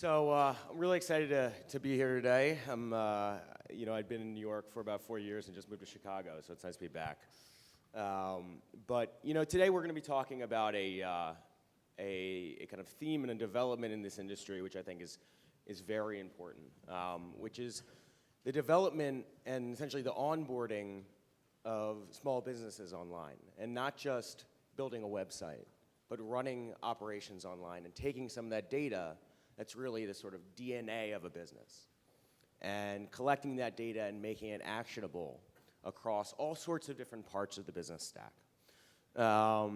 I'm really excited to be here today. I'd been in New York for about 4 years and just moved to Chicago, so it's nice to be back. Today we're going to be talking about a kind of theme and a development in this industry, which I think is very important, which is the development and essentially the onboarding of small businesses online, and not just building a website, but running operations online and taking some of that data that's really the sort of DNA of a business, and collecting that data and making it actionable across all sorts of different parts of the business stack. A lot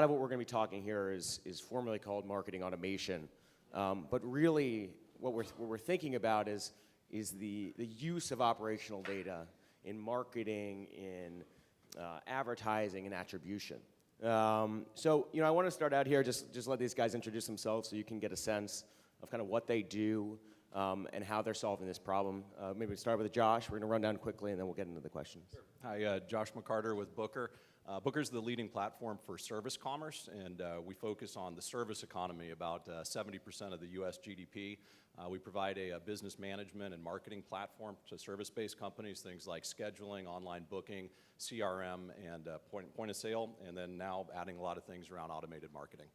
of what we're going to be talking here is formally called marketing automation, but really what we're thinking about is the use of operational data in marketing, in advertising, and attribution. I want to start out here, just let these guys introduce themselves so you can get a sense of kind of what they do and how they're solving this problem. Maybe we start with Josh. We're going to run down quickly, and then we'll get into the questions. Sure. Hi, Josh McCarter with Booker. Booker's the leading platform for service commerce, and we focus on the service economy, about 70% of the U.S. GDP. We provide a business management and marketing platform to service-based companies, things like scheduling, online booking, CRM, and point of sale, and then now adding a lot of things around automated marketing.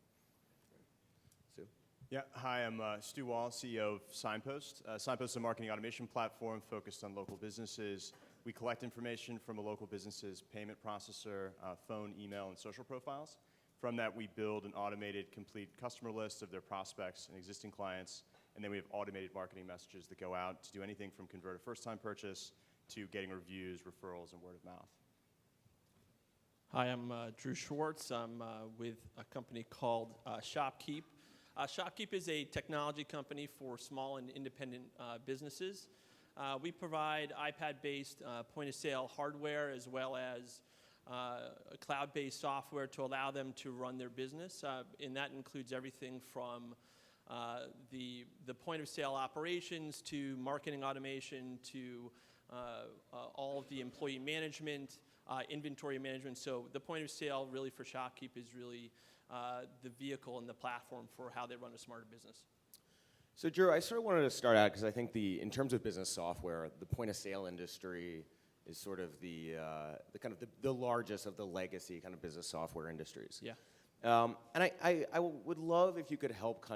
Stu? Yeah, hi, I'm Stu Wall, CEO of Signpost. Signpost is a marketing automation platform focused on local businesses. We collect information from a local business's payment processor, phone, email, and social profiles. From that, we build an automated, complete customer list of their prospects and existing clients, and then we have automated marketing messages that go out to do anything from convert a first-time purchase to getting reviews, referrals, and word of mouth. Hi, I'm Drew Schwartz. I'm with a company called Shopkeep. Shopkeep is a technology company for small and independent businesses. We provide iPad-based point-of-sale hardware as well as cloud-based software to allow them to run their business, and that includes everything from the point-of-sale operations to marketing automation to all of the employee management, inventory management. So the point-of-sale really for Shopkeep is really the vehicle and the platform for how they run a smarter business. So Drew, I sort of wanted to start out because I think in terms of business software, the point-of-sale industry is sort of the largest of the legacy kind of business software industries. Yeah. And I would love if you could help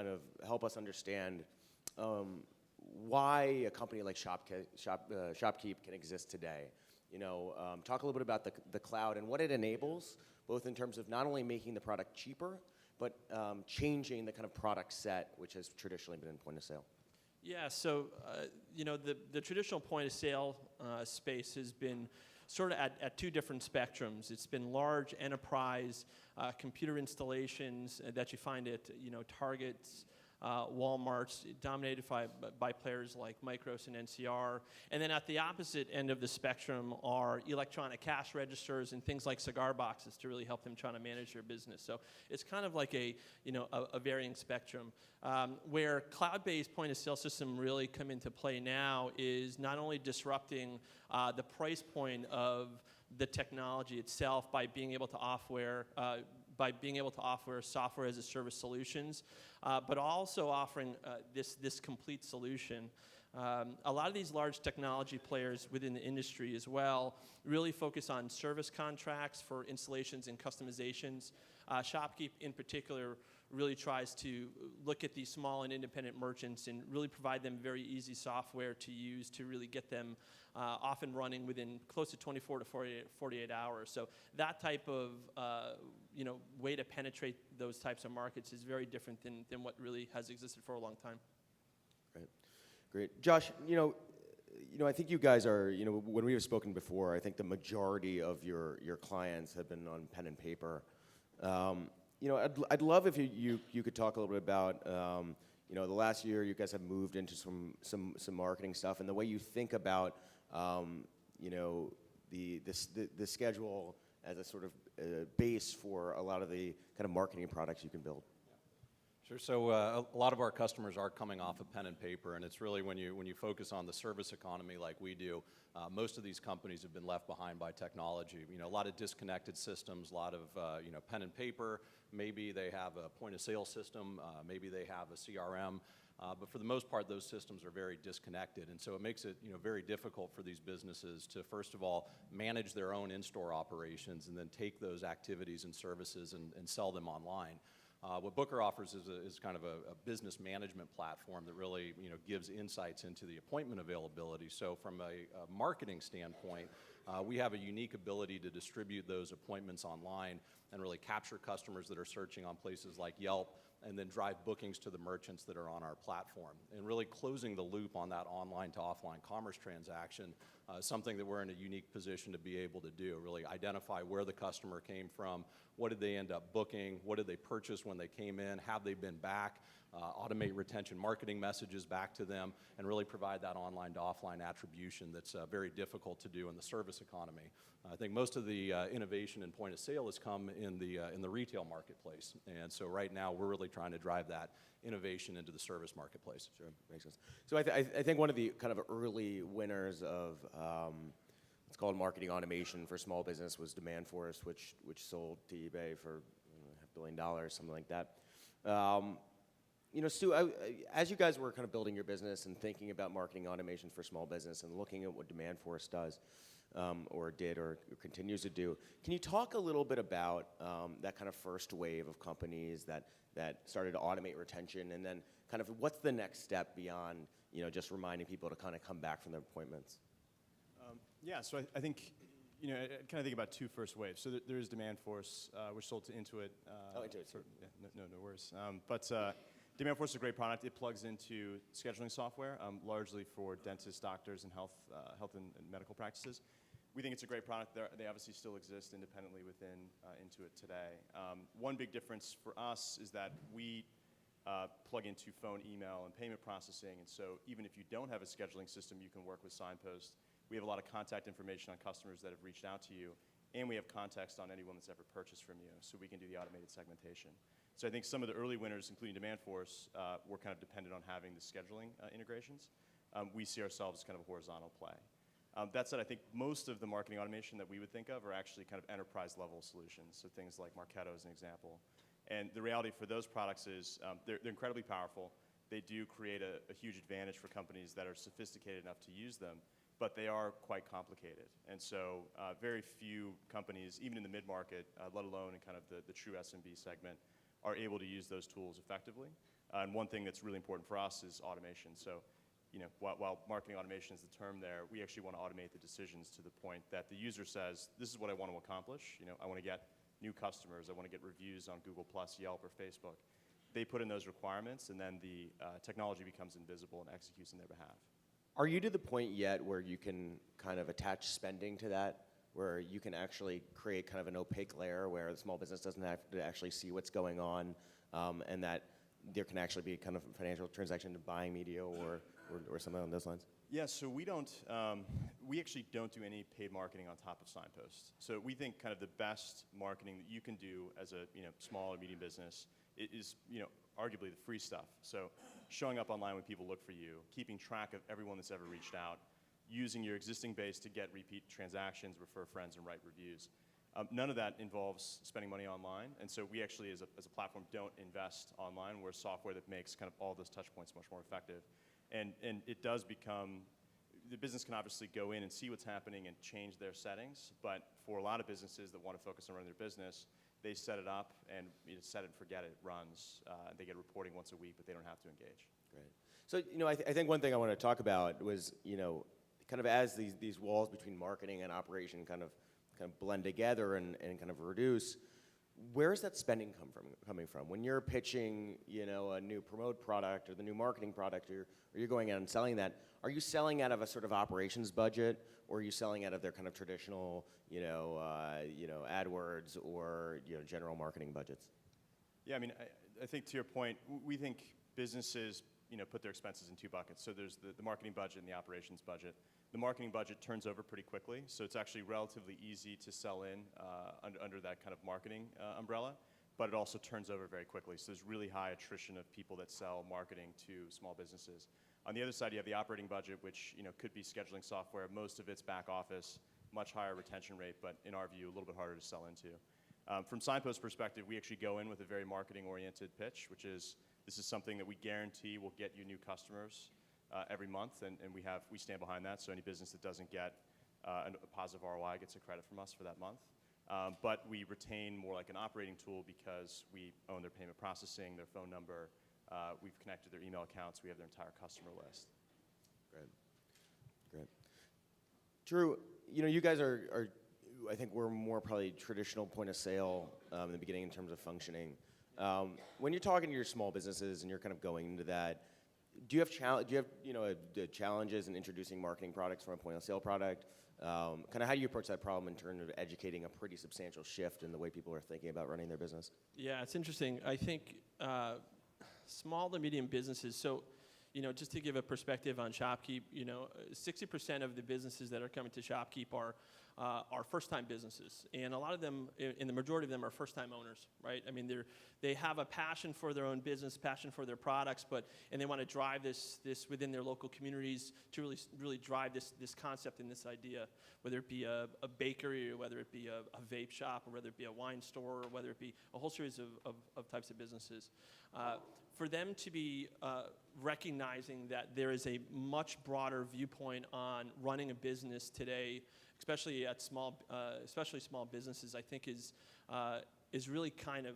us understand why a company like Shopkeep can exist today. Talk a little bit about the cloud and what it enables, both in terms of not only making the product cheaper, but changing the kind of product set which has traditionally been in point of sale. Yeah, so the traditional point of sale space has been sort of at two different spectrums. It's been large enterprise computer installations that you find at Targets, Walmart's, dominated by players like Micros and NCR. And then at the opposite end of the spectrum are electronic cash registers and things like cigar boxes to really help them trying to manage their business. So it's kind of like a varying spectrum. Where cloud-based point-of-sale system really come into play now is not only disrupting the price point of the technology itself by being able to offer software as a service solutions, but also offering this complete solution. A lot of these large technology players within the industry as well really focus on service contracts for installations and customizations. Shopkeep in particular really tries to look at these small and independent merchants and really provide them very easy software to use to really get them off and running within close to 24 to 48 hours. So that type of way to penetrate those types of markets is very different than what really has existed for a long time. Great. Josh, I think you guys are, when we have spoken before, I think the majority of your clients have been on pen and paper. I'd love if you could talk a little bit about, the last year you guys have moved into some marketing stuff and the way you think about, the schedule as a sort of base for a lot of the kind of marketing products you can build. Sure. So a lot of our customers are coming off of pen and paper, and it's really when you focus on the service economy like we do, most of these companies have been left behind by technology. A lot of disconnected systems, a lot of pen and paper. Maybe they have a point of sale system, maybe they have a CRM. But for the most part, those systems are very disconnected, and so it makes it very difficult for these businesses to, first of all, manage their own in-store operations and then take those activities and services and sell them online. What Booker offers is kind of a business management platform that really gives insights into the appointment availability. So from a marketing standpoint, we have a unique ability to distribute those appointments online and really capture customers that are searching on places like Yelp, and then drive bookings to the merchants that are on our platform. And really closing the loop on that online to offline commerce transaction is something that we're in a unique position to be able to do, really identify where the customer came from, what did they end up booking, what did they purchase when they came in, have they been back, automate retention marketing messages back to them, and really provide that online to offline attribution that's very difficult to do in the service economy. I think most of the innovation in point of sale has come in the retail marketplace, and so right now we're really trying to drive that innovation into the service marketplace. Sure, makes sense. So I think one of the kind of early winners of what's called marketing automation for small business was Demandforce, which sold to eBay for $500 million, something like that. Stu, as you guys were kind of building your business and thinking about marketing automation for small business and looking at what Demandforce does, or did, or continues to do, can you talk a little bit about that kind of first wave of companies that started to automate retention, and then kind of what's the next step beyond just reminding people to kind of come back from their appointments? Yeah, so I think, I kind of think about two first waves. So there is Demandforce, which sold to Intuit. Intuit. Yeah, no worries. But Demandforce is a great product. It plugs into scheduling software, largely for dentists, doctors, and health and medical practices. We think it's a great product. They obviously still exist independently within Intuit today. One big difference for us is that we plug into phone, email, and payment processing, and so even if you don't have a scheduling system, you can work with Signpost. We have a lot of contact information on customers that have reached out to you, and we have context on anyone that's ever purchased from you, so we can do the automated segmentation. So I think some of the early winners, including Demandforce, were kind of dependent on having the scheduling integrations. We see ourselves as kind of a horizontal play. That said, I think most of the marketing automation that we would think of are actually kind of enterprise-level solutions, so things like Marketo as an example. And the reality for those products is they're incredibly powerful. They do create a huge advantage for companies that are sophisticated enough to use them, but they are quite complicated. And so very few companies, even in the mid-market, let alone in kind of the true SMB segment, are able to use those tools effectively. And one thing that's really important for us is automation. So while marketing automation is the term there, we actually want to automate the decisions to the point that the user says, this is what I want to accomplish. I want to get new customers. I want to get reviews on Google+, Yelp, or Facebook. They put in those requirements, and then the technology becomes invisible and executes on their behalf. Are you to the point yet where you can kind of attach spending to that, where you can actually create kind of an opaque layer where the small business doesn't have to actually see what's going on, and that there can actually be kind of a financial transaction to buying media or something along those lines? Yeah, so we actually don't do any paid marketing on top of Signpost. So we think kind of the best marketing that you can do as a small or medium business is arguably the free stuff. So showing up online when people look for you, keeping track of everyone that's ever reached out, using your existing base to get repeat transactions, refer friends, and write reviews. None of that involves spending money online, and so we actually, as a platform, don't invest online. We're software that makes kind of all those touch points much more effective. And it does become, the business can obviously go in and see what's happening and change their settings, but for a lot of businesses that want to focus on running their business, they set it up and set it and forget it, runs. They get reporting once a week, but they don't have to engage. Great. So, I think one thing I want to talk about was, kind of as these walls between marketing and operation kind of blend together and kind of reduce, where's that spending coming from? When you're pitching, a new promote product or the new marketing product, or you're going out and selling that, are you selling out of a sort of operations budget, or are you selling out of their kind of traditional, AdWords or general marketing budgets? Yeah, I mean, I think to your point, we think businesses, put their expenses in two buckets. So there's the marketing budget and the operations budget. The marketing budget turns over pretty quickly, so it's actually relatively easy to sell in under that kind of marketing umbrella. but it also turns over very quickly. So there's really high attrition of people that sell marketing to small businesses. On the other side, you have the operating budget, which could be scheduling software. Most of it's back office, much higher retention rate, but in our view, a little bit harder to sell into. From Signpost perspective, we actually go in with a very marketing-oriented pitch, which is this is something that we guarantee will get you new customers every month, and we stand behind that. So any business that doesn't get a positive ROI gets a credit from us for that month. But we retain more like an operating tool because we own their payment processing, their phone number. We've connected their email accounts. We have their entire customer list. Great. Drew, you guys are I think we're more probably traditional point of sale in the beginning in terms of functioning. When you're talking to your small businesses and you're kind of going into that, do you have challenges in introducing marketing products from a point of sale product? Kind of how do you approach that problem in terms of educating a pretty substantial shift in the way people are thinking about running their business? Yeah, it's interesting. I think small to medium businesses, so just to give a perspective on Shopkeep, 60% of the businesses that are coming to Shopkeep are first-time businesses, and a lot of them, and the majority of them, are first-time owners, right? I mean, they have a passion for their own business, passion for their products, and they want to drive this within their local communities to really drive this concept and this idea, whether it be a bakery, or whether it be a vape shop, or whether it be a wine store, or whether it be a whole series of types of businesses. For them to be recognizing that there is a much broader viewpoint on running a business today, especially at small businesses, I think is really kind of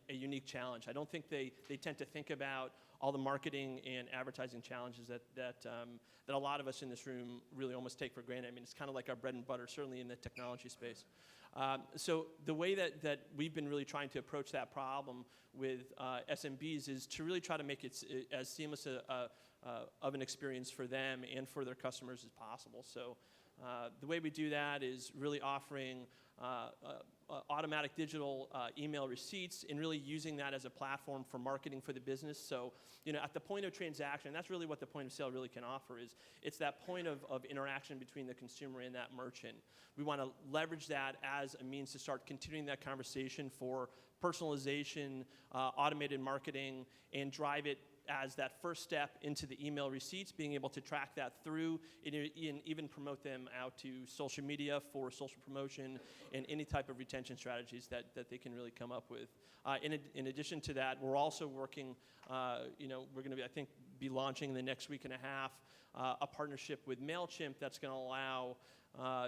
a unique challenge. I don't think they tend to think about all the marketing and advertising challenges that a lot of us in this room really almost take for granted. I mean, it's kind of like our bread and butter, certainly in the technology space. So the way that we've been really trying to approach that problem with SMBs is to really try to make it as seamless of an experience for them and for their customers as possible. So the way we do that is really offering automatic digital email receipts and really using that as a platform for marketing for the business. So, at the point of transaction, that's really what the point of sale really can offer is it's that point of interaction between the consumer and that merchant. We want to leverage that as a means to start continuing that conversation for personalization, automated marketing, and drive it as that first step into the email receipts, being able to track that through and even promote them out to social media for social promotion and any type of retention strategies that they can really come up with. In addition to that, we're also working, we're going to be launching in the next week and a half a partnership with MailChimp that's going to allow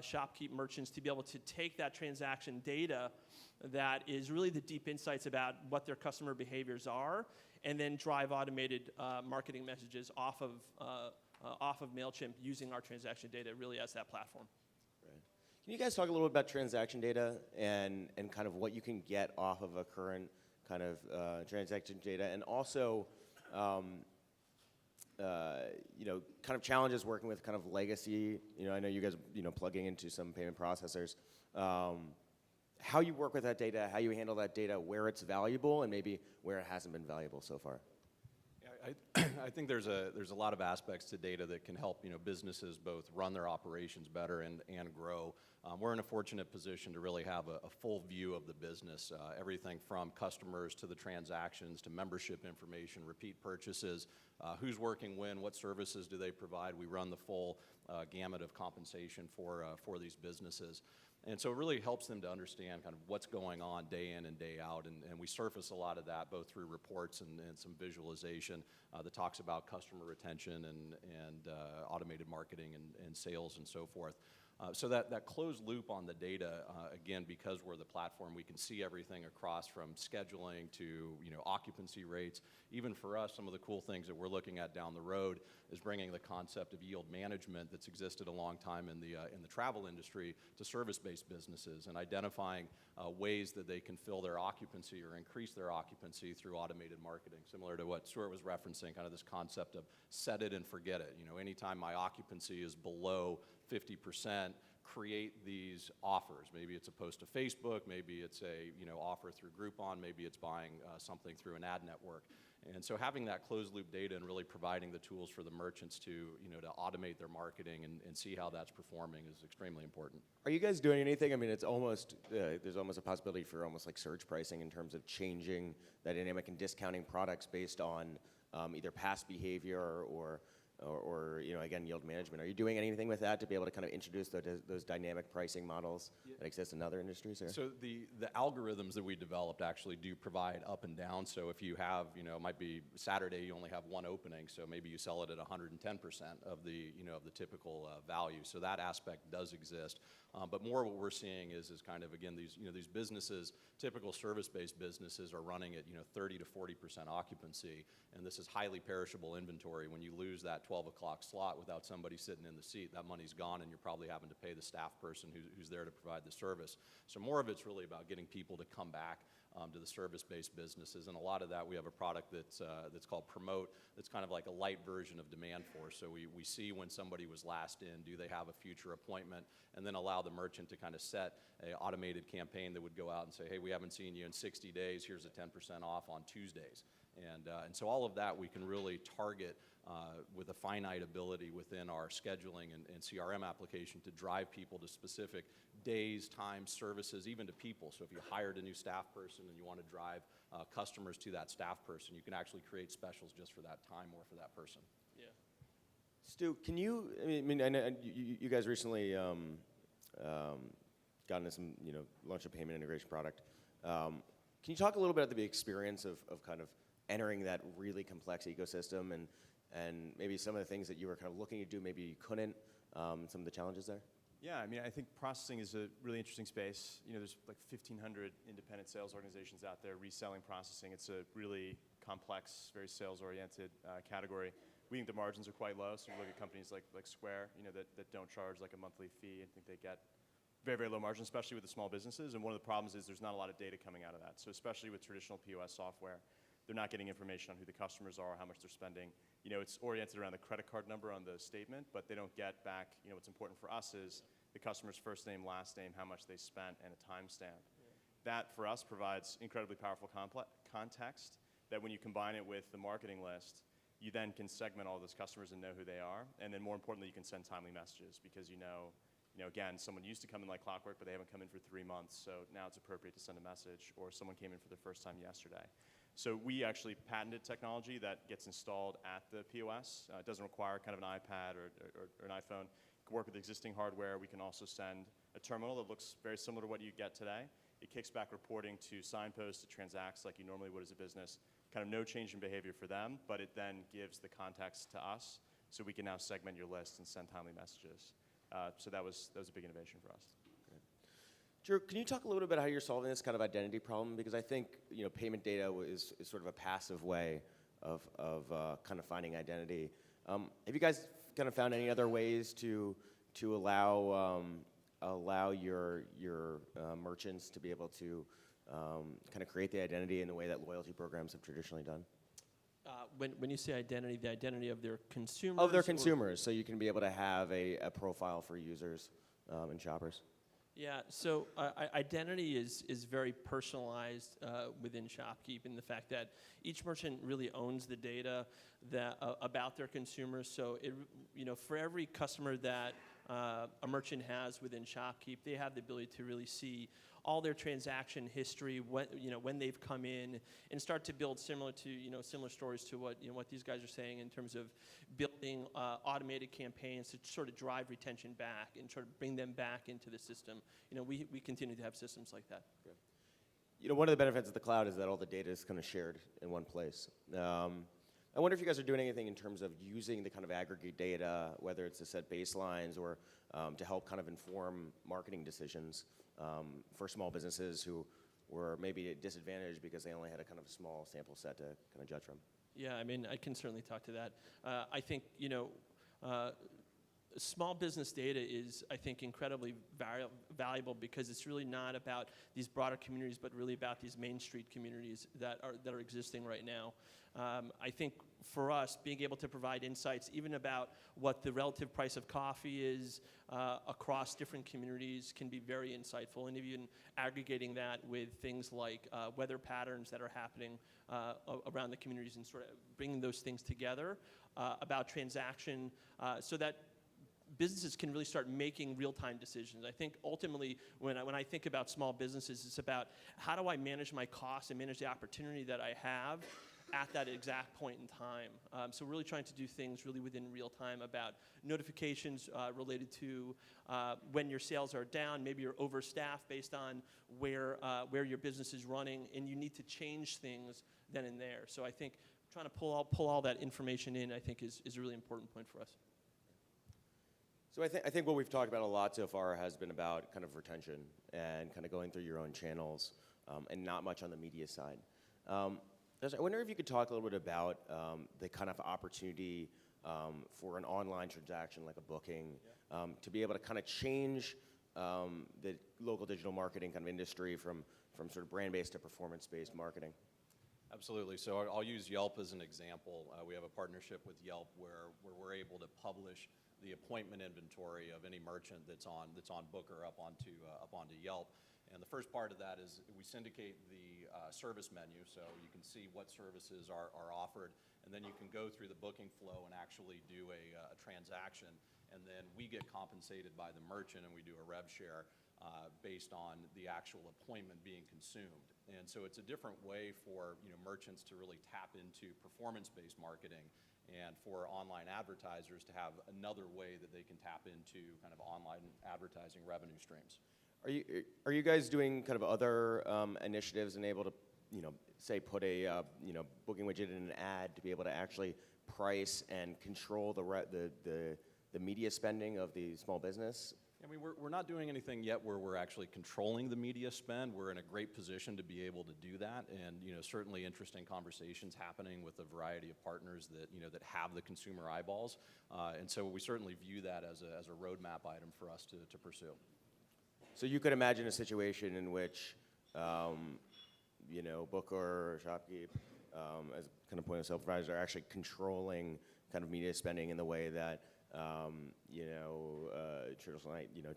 Shopkeep merchants to be able to take that transaction data that is really the deep insights about what their customer behaviors are, and then drive automated marketing messages off of MailChimp using our transaction data really as that platform. Right. Can you guys talk a little bit about transaction data and kind of what you can get off of a current kind of transaction data, and also kind of challenges working with kind of legacy, I know you guys, plugging into some payment processors. How you work with that data, how you handle that data, where it's valuable, and maybe where it hasn't been valuable so far. Yeah, I think there's a lot of aspects to data that can help businesses both run their operations better and grow. We're in a fortunate position to really have a full view of the business, everything from customers to the transactions to membership information, repeat purchases, who's working when, what services do they provide. We run the full gamut of compensation for these businesses. And so it really helps them to understand kind of what's going on day in and day out, and we surface a lot of that both through reports and some visualization that talks about customer retention and automated marketing and sales and so forth. So that closed loop on the data, again, because we're the platform, we can see everything across from scheduling to occupancy rates. Even for us, some of the cool things that we're looking at down the road is bringing the concept of yield management that's existed a long time in the travel industry to service-based businesses, and identifying ways that they can fill their occupancy or increase their occupancy through automated marketing, similar to what Stuart was referencing, kind of this concept of set it and forget it. Anytime my occupancy is below 50%, create these offers. Maybe it's a post to Facebook, maybe it's a offer through Groupon, maybe it's buying something through an ad network. And so having that closed loop data and really providing the tools for the merchants to, to automate their marketing and see how that's performing is extremely important. Are you guys doing anything? I mean, it's almost, there's almost a possibility for almost like surge pricing in terms of changing that dynamic and discounting products based on either past behavior or again, yield management. Are you doing anything with that to be able to kind of introduce those dynamic pricing models that exist in other industries? Or? So the algorithms that we developed actually do provide up and down. So if you have, it might be Saturday, you only have one opening, so maybe you sell it at 110% of the, of the typical value. So that aspect does exist. But more what we're seeing is kind of, again, these businesses, typical service-based businesses are running at, 30 to 40% occupancy, and this is highly perishable inventory. When you lose that 12 o'clock slot without somebody sitting in the seat, that money's gone, and you're probably having to pay the staff person who's there to provide the service. So more of it's really about getting people to come back to the service-based businesses, and a lot of that, we have a product that's called Promote, that's kind of like a light version of Demand Force. So we see when somebody was last in, do they have a future appointment, and then allow the merchant to kind of set an automated campaign that would go out and say, hey, we haven't seen you in 60 days, here's a 10% off on Tuesdays. And so all of that we can really target with a finite ability within our scheduling and CRM application to drive people to specific days, times, services, even to people. So if you hired a new staff person and you want to drive customers to that staff person, you can actually create specials just for that time or for that person. Yeah. Stu, can you, I mean, I know you guys recently gotten into some, launched a payment integration product. Can you talk a little bit about the experience of kind of entering that really complex ecosystem and maybe some of the things that you were kind of looking to do, maybe you couldn't, some of the challenges there? Yeah, I mean, I think processing is a really interesting space. There's like 1,500 independent sales organizations out there reselling processing. It's a really complex, very sales-oriented category. We think the margins are quite low, so you look at companies like Square, that don't charge like a monthly fee. I think they get very, very low margins, especially with the small businesses. And one of the problems is there's not a lot of data coming out of that. So especially with traditional POS software, they're not getting information on who the customers are, how much they're spending. It's oriented around the credit card number on the statement, but they don't get back, what's important for us is the customer's first name, last name, how much they spent, and a timestamp. Yeah. That, for us, provides incredibly powerful context that when you combine it with the marketing list, you then can segment all those customers and know who they are. And then more importantly, you can send timely messages because again, someone used to come in like clockwork, but they haven't come in for 3 months, so now it's appropriate to send a message, or someone came in for the first time yesterday. So we actually patented technology that gets installed at the POS. It doesn't require kind of an iPad or an iPhone. It can work with existing hardware. We can also send a terminal that looks very similar to what you get today. It kicks back reporting to Signpost. It transacts like you normally would as a business. Kind of no change in behavior for them, but it then gives the context to us, so we can now segment your list and send timely messages. So that was a big innovation for us. Drew, can you talk a little bit about how you're solving this kind of identity problem? Because I think payment data is sort of a passive way of kind of finding identity. Have you guys kind of found any other ways to allow your merchants to be able to kind of create the identity in the way that loyalty programs have traditionally done? When you say identity, the identity of their consumers? Of their consumers, so you can be able to have a profile for users and shoppers. Yeah, so identity is very personalized within Shopkeep in the fact that each merchant really owns the data about their consumers. So for every customer that a merchant has within Shopkeep, they have the ability to really see all their transaction history, when they've come in, and start to build similar stories to what these guys are saying in terms of building automated campaigns to sort of drive retention back and sort of bring them back into the system. We continue to have systems like that. Okay. One of the benefits of the cloud is that all the data is kind of shared in one place. I wonder if you guys are doing anything in terms of using the kind of aggregate data, whether it's to set baselines or to help kind of inform marketing decisions for small businesses who were maybe at disadvantage because they only had a kind of a small sample set to kind of judge from. Yeah, I mean, I can certainly talk to that. I think, Small business data is, I think, incredibly valuable because it's really not about these broader communities, but really about these Main Street communities that are existing right now. I think for us, being able to provide insights even about what the relative price of coffee is across different communities can be very insightful, and even aggregating that with things like weather patterns that are happening around the communities and sort of bringing those things together about transaction so that businesses can really start making real-time decisions. I think ultimately, when I think about small businesses, it's about how do I manage my costs and manage the opportunity that I have at that exact point in time. So really trying to do things really within real time about notifications related to when your sales are down, maybe you're overstaffed based on where your business is running, and you need to change things then and there. So I think trying to pull all that information in, I think, is a really important point for us. So I think what we've talked about a lot so far has been about kind of retention and kind of going through your own channels and not much on the media side. I wonder if you could talk a little bit about the kind of opportunity for an online transaction like a booking to be able to kind of change the local digital marketing kind of industry from sort of brand-based to performance-based marketing. Absolutely. So I'll use Yelp as an example. We have a partnership with Yelp where we're able to publish the appointment inventory of any merchant that's on Booker up onto Yelp. And the first part of that is we syndicate the service menu, so you can see what services are offered, and then you can go through the booking flow and actually do a transaction, and then we get compensated by the merchant, and we do a rev share based on the actual appointment being consumed. And so it's a different way for merchants to really tap into performance-based marketing, and for online advertisers to have another way that they can tap into kind of online advertising revenue streams. Are you guys doing kind of other initiatives and able to, say put a booking widget in an ad to be able to actually price and control the media spending of the small business? I mean, we're not doing anything yet where we're actually controlling the media spend. We're in a great position to be able to do that, and certainly interesting conversations happening with a variety of partners that that have the consumer eyeballs, and so we certainly view that as a roadmap item for us to pursue. So you could imagine a situation in which, Booker or Shopkeep, as kind of point of sale providers, are actually controlling kind of media spending in the way that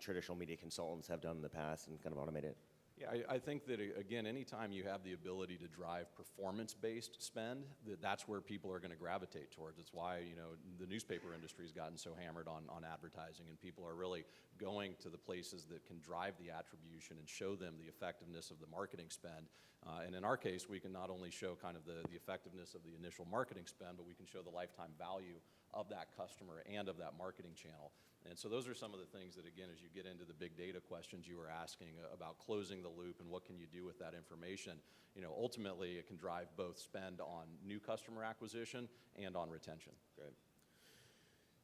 traditional media consultants have done in the past and kind of automate it. Yeah, I think that, again, anytime you have the ability to drive performance-based spend, that's where people are going to gravitate towards. It's why, the newspaper industry has gotten so hammered on advertising, and people are really going to the places that can drive the attribution and show them the effectiveness of the marketing spend. And in our case, we can not only show kind of the effectiveness of the initial marketing spend, but we can show the lifetime value of that customer and of that marketing channel. And so those are some of the things that, again, as you get into the big data questions you were asking about closing the loop and what can you do with that information, ultimately it can drive both spend on new customer acquisition and on retention. Great.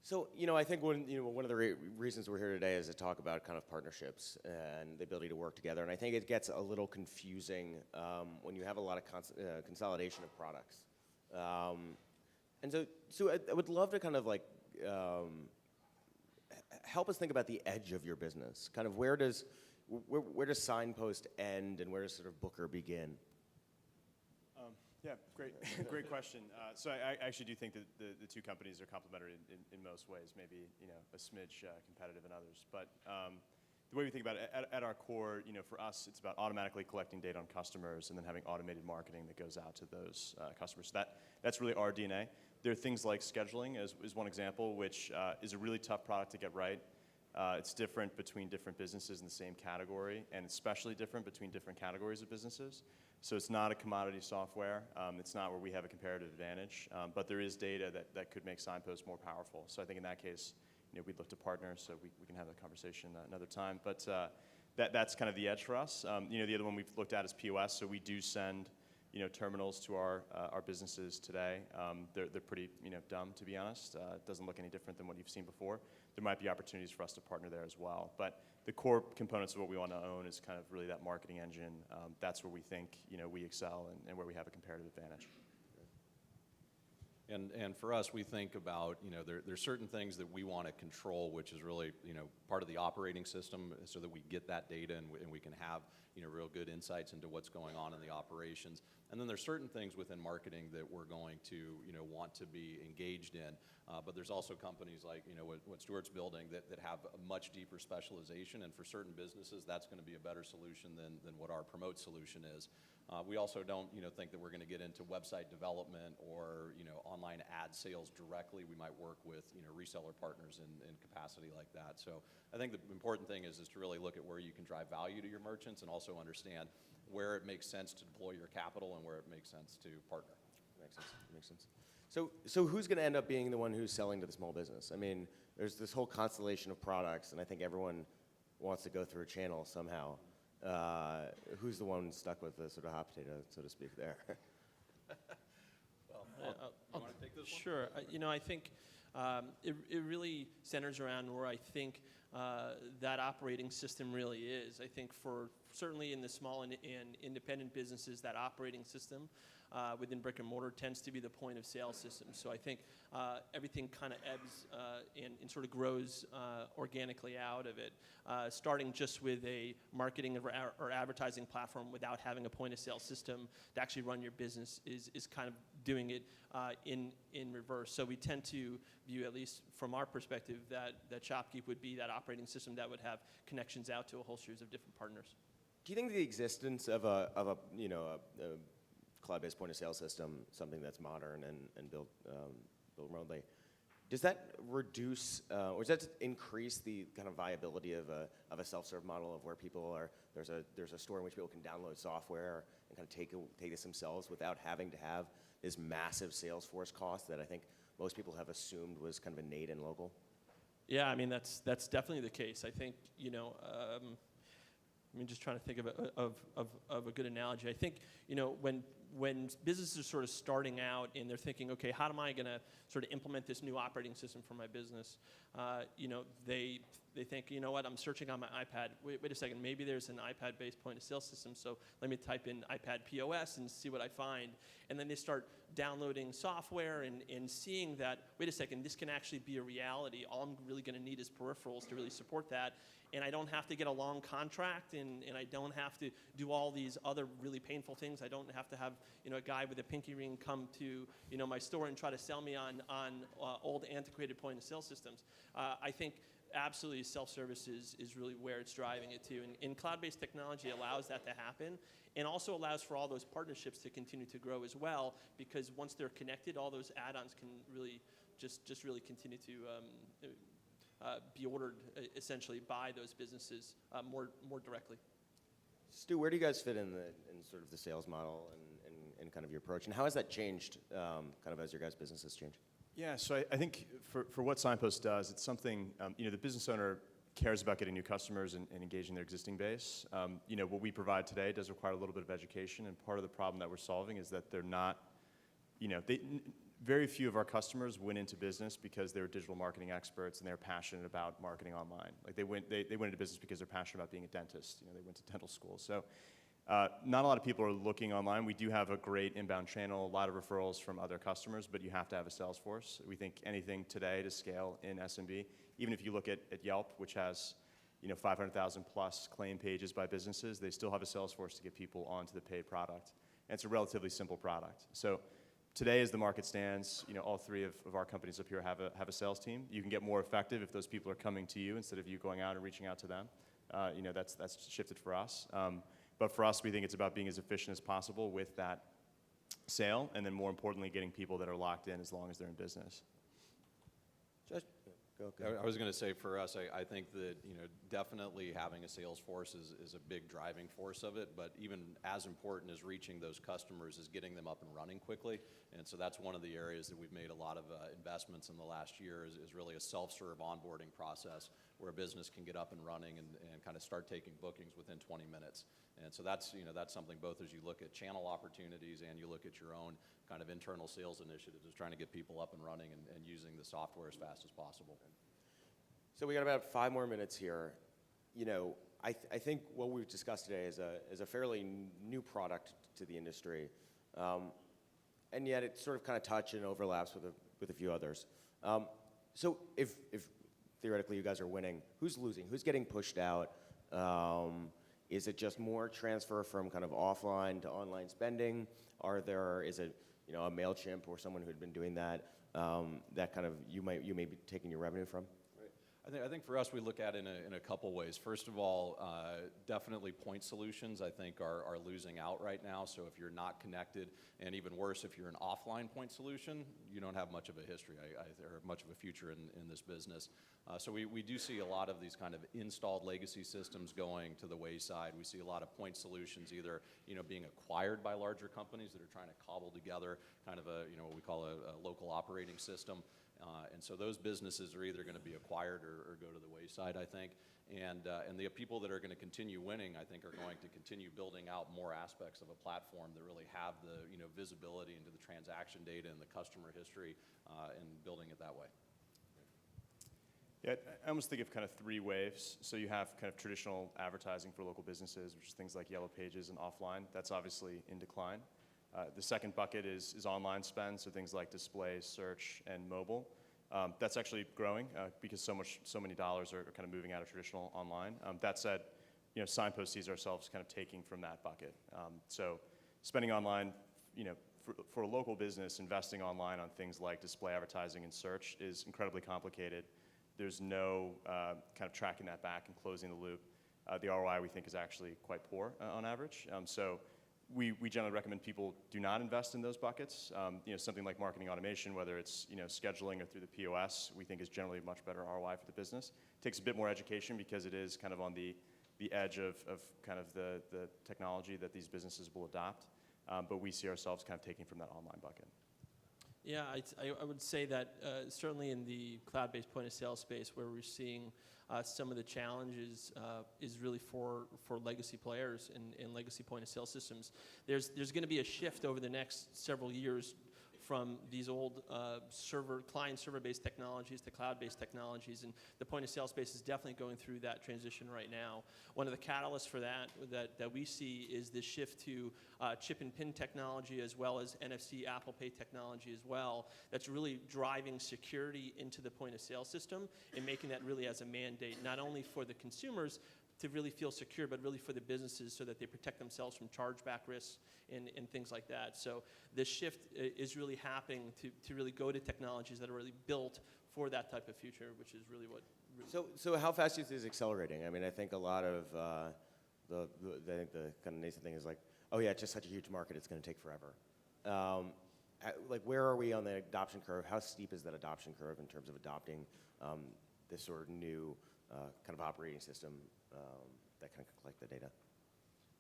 So, I think one of the reasons we're here today is to talk about kind of partnerships and the ability to work together. And I think it gets a little confusing when you have a lot of consolidation of products. And so I would love to kind of help us think about the edge of your business. Kind of where does Signpost end and where does sort of Booker begin? Yeah, great question. So I actually do think that the two companies are complementary in most ways, maybe a smidge competitive in others. But the way we think about it, at our core, for us, it's about automatically collecting data on customers and then having automated marketing that goes out to those customers. So that's really our DNA. There are things like scheduling is one example, which is a really tough product to get right. It's different between different businesses in the same category, and especially different between different categories of businesses. So it's not a commodity software. It's not where we have a comparative advantage, but there is data that could make Signpost more powerful. So I think in that case, we'd look to partners, so we can have that conversation another time. But that's kind of the edge for us. The other one we've looked at is POS, so we do send terminals to our businesses today. They're pretty dumb, to be honest. It doesn't look any different than what you've seen before. There might be opportunities for us to partner there as well. But the core components of what we want to own is kind of really that marketing engine. That's where we think we excel and where we have a comparative advantage. And for us, we think about, there's certain things that we want to control, which is really, part of the operating system so that we get that data and we can have, real good insights into what's going on in the operations. And then there's certain things within marketing that we're going to, want to be engaged in. But there's also companies like, what Stuart's building that have a much deeper specialization. And for certain businesses, that's going to be a better solution than what our promote solution is. We also don't, think that we're going to get into website development or, online ad sales directly. We might work with, reseller partners in capacity like that. So I think the important thing is to really look at where you can drive value to your merchants and also understand where it makes sense to deploy your capital and where it makes sense to partner. Makes sense. So who's going to end up being the one who's selling to the small business? I mean, there's this whole constellation of products, and I think everyone wants to go through a channel somehow. Who's the one stuck with the sort of hot potato, so to speak, there? Well, you want to take this one? Sure. I think it really centers around where I think that operating system really is. I think for certainly in the small and independent businesses, that operating system within brick and mortar tends to be the point of sale system. So I think everything kind of ebbs and sort of grows organically out of it. Starting just with a marketing or advertising platform without having a point of sale system to actually run your business is kind of doing it in reverse. So we tend to view, at least from our perspective, that Shopkeep would be that operating system that would have connections out to a whole series of different partners. Do you think the existence of a cloud-based point of sale system, something that's modern and built remotely, does that reduce or does that increase the kind of viability of a self-serve model of where people are? There's a store in which people can download software and kind of take this themselves without having to have this massive Salesforce cost that I think most people have assumed was kind of innate and local. Yeah, I mean that's definitely the case. I think I mean, just trying to think of a good analogy. I think when businesses are sort of starting out and they're thinking, okay, how am I going to sort of implement this new operating system for my business? They think, you know what, I'm searching on my iPad. Wait a second, maybe there's an iPad-based point of sale system, so let me type in iPad POS and see what I find. And then they start downloading software and seeing that, wait a second, this can actually be a reality. All I'm really going to need is peripherals to really support that. And I don't have to get a long contract, and I don't have to do all these other really painful things. I don't have to have a guy with a pinky ring come to my store and try to sell me on old antiquated point of sale systems. I think absolutely self-service is really where it's driving it to, and cloud-based technology allows that to happen, and also allows for all those partnerships to continue to grow as well, because once they're connected, all those add-ons can really just really continue to be ordered essentially by those businesses more directly. Stu, where do you guys fit in sort of the sales model and kind of your approach, and how has that changed kind of as your guys' business has changed? Yeah, so I think for what Signpost does, it's something, the business owner cares about getting new customers and engaging their existing base. What we provide today does require a little bit of education, and part of the problem that we're solving is that they're not, very few of our customers went into business because they were digital marketing experts and they're passionate about marketing online. Like they went into business because they're passionate about being a dentist. They went to dental school. So not a lot of people are looking online. We do have a great inbound channel, a lot of referrals from other customers, but you have to have a sales force. We think anything today to scale in SMB, even if you look at Yelp, which has 500,000 plus claim pages by businesses, they still have a sales force to get people onto the paid product. And it's a relatively simple product. So today, as the market stands, all three of our companies up here have a sales team. You can get more effective if those people are coming to you instead of you going out and reaching out to them. That's shifted for us. But for us, we think it's about being as efficient as possible with that sale, and then more importantly, getting people that are locked in as long as they're in business. Go. I was going to say for us, I think that definitely having a sales force is a big driving force of it, but even as important as reaching those customers is getting them up and running quickly. And so that's one of the areas that we've made a lot of investments in the last year is really a self-serve onboarding process where a business can get up and running and kind of start taking bookings within 20 minutes. And so that's something both as you look at channel opportunities and you look at your own kind of internal sales initiatives is trying to get people up and running and using the software as fast as possible. So we got about 5 more minutes here. I think what we've discussed today is a fairly new product to the industry. and yet it sort of kind of touch and overlaps with a few others. So if theoretically you guys are winning, who's losing? Who's getting pushed out? Is it just more transfer from kind of offline to online spending? Is it a MailChimp or someone who had been doing that that kind of you may be taking your revenue from? I think for us, we look at it in a couple ways. First of all, definitely point solutions, I think, are losing out right now. So if you're not connected, and even worse, if you're an offline point solution, you don't have much of a history or much of a future in this business. So we do see a lot of these kind of installed legacy systems going to the wayside. We see a lot of point solutions either being acquired by larger companies that are trying to cobble together kind of what we call a local operating system. And so those businesses are either going to be acquired or go to the wayside, I think. And the people that are going to continue winning, I think, are going to continue building out more aspects of a platform that really have the visibility into the transaction data and the customer history and building it that way. Yeah, I almost think of kind of three waves. So you have kind of traditional advertising for local businesses, which is things like Yellow Pages and offline. That's obviously in decline. The second bucket is online spend, so things like display, search, and mobile. That's actually growing because so many dollars are kind of moving out of traditional online. That said, Signpost sees ourselves kind of taking from that bucket. So spending online, for a local business, investing online on things like display advertising and search is incredibly complicated. There's no kind of tracking that back and closing the loop. The ROI, we think, is actually quite poor on average. So we generally recommend people do not invest in those buckets. Something like marketing automation, whether it's scheduling or through the POS, we think is generally a much better ROI for the business. It takes a bit more education because it is kind of on the edge of kind of the technology that these businesses will adopt. But we see ourselves kind of taking from that online bucket. Yeah, I would say that certainly in the cloud-based point of sale space, where we're seeing some of the challenges is really for legacy players and legacy point of sale systems. There's going to be a shift over the next several years from these old client server-based technologies to cloud-based technologies, and the point of sale space is definitely going through that transition right now. One of the catalysts for that we see is this shift to chip and pin technology as well as NFC Apple Pay technology as well. That's really driving security into the point of sale system and making that really as a mandate, not only for the consumers to really feel secure, but really for the businesses so that they protect themselves from chargeback risks and things like that. So this shift is really happening to really go to technologies that are really built for that type of future, which is really what... So how fast is this accelerating? I mean, I think a lot of the kind of nascent thing is like, oh yeah, it's just such a huge market, it's going to take forever. Like, where are we on the adoption curve? How steep is that adoption curve in terms of adopting this sort of new kind of operating system that can collect the data?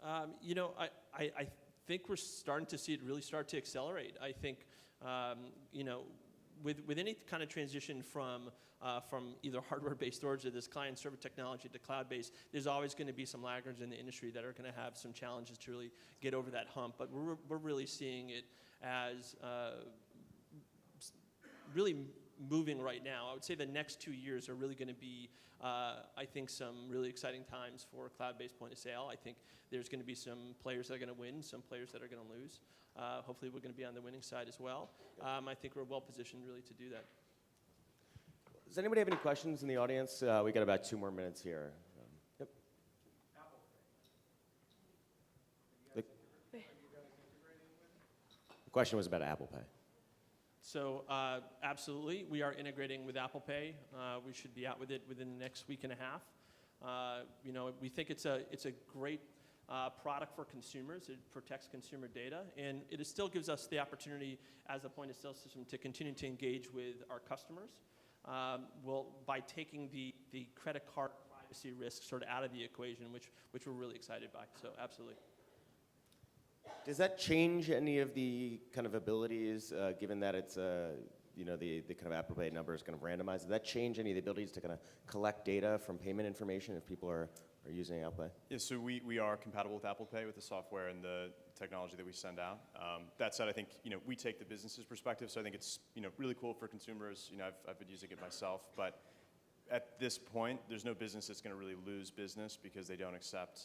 I think we're starting to see it really start to accelerate. I think, with any kind of transition from either hardware-based storage or this client-server technology to cloud-based, there's always going to be some laggards in the industry that are going to have some challenges to really get over that hump. But we're really seeing it as really moving right now. I would say the next 2 years are really going to be, I think, some really exciting times for cloud-based point of sale. I think there's going to be some players that are going to win, some players that are going to lose. Hopefully we're going to be on the winning side as well. I think we're well positioned really to do that. Does anybody have any questions in the audience? We got about 2 more minutes here. Yep. The question was about Apple Pay. So absolutely, we are integrating with Apple Pay. We should be out with it within the next week and a half. We think it's a great product for consumers. It protects consumer data, and it still gives us the opportunity as a point of sale system to continue to engage with our customers. By taking the credit card privacy risk sort of out of the equation, which we're really excited by. So absolutely. Does that change any of the kind of abilities, given that it's the kind of Apple Pay number is kind of randomized? Does that change any of the abilities to kind of collect data from payment information if people are using Apple Pay? Yeah, so we are compatible with Apple Pay with the software and the technology that we send out. That said, I think we take the business's perspective, so I think it's really cool for consumers. I've been using it myself, but at this point, there's no business that's going to really lose business because they don't accept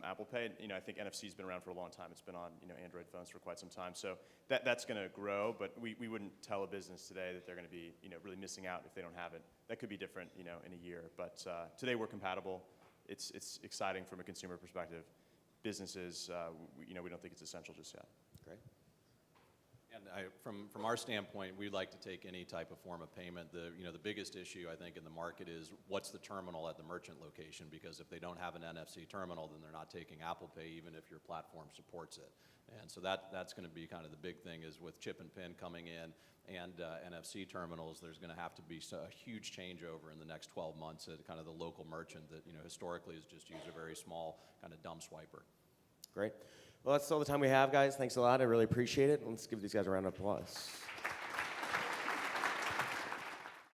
Apple Pay. I think NFC's been around for a long time. It's been on Android phones for quite some time. So that's going to grow, but we wouldn't tell a business today that they're going to be really missing out if they don't have it. That could be different in a year. But today we're compatible. It's exciting from a consumer perspective. Businesses, we don't think it's essential just yet. Great. And from our standpoint, we like to take any type of form of payment. The biggest issue I think in the market is what's the terminal at the merchant location, because if they don't have an NFC terminal, then they're not taking Apple Pay even if your platform supports it. And so that's going to be kind of the big thing, is with chip and pin coming in and NFC terminals, there's going to have to be a huge changeover in the next 12 months at kind of the local merchant that historically has just used a very small kind of dumb swiper. Great. Well, that's all the time we have, guys. Thanks a lot. I really appreciate it. Let's give these guys a round of applause.